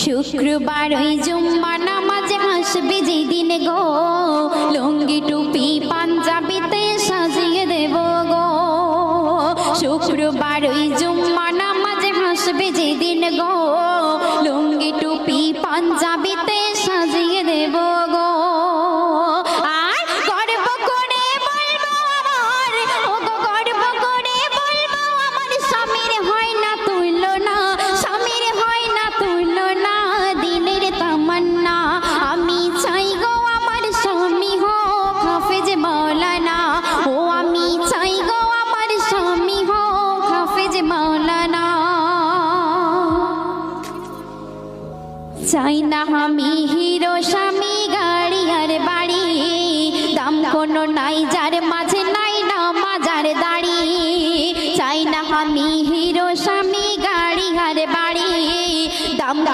শুক্রবার ওই জুম্মা নামাজে হাসবে যেদিন গো, লুঙ্গি টুপি পাঞ্জাবিতে সাজিয়ে দেব গো। শুক্রবার ওই জুম্মা নামাজে হাসবে যেদিন গো, লুঙ্গি টুপি পাঞ্জাবিতে সাজিয়ে দেব গো। আর গর্ব করে বলবো আমার, ও গো গর্ব করে বলবো আমার স্বামীর হয় না তুলনা, স্বামীর হয় না তুলনা, দিলের তামান্না আমি চাই গো আমার স্বামী হোক হাফেজ মাওলানা। ও আমি চাই গো আমার স্বামী হোক হাফেজ মাওলানা। চাই না আমি হিরো স্বামী গাড়ি আর বাড়ি, দাম কোনো নাই যার মাঝে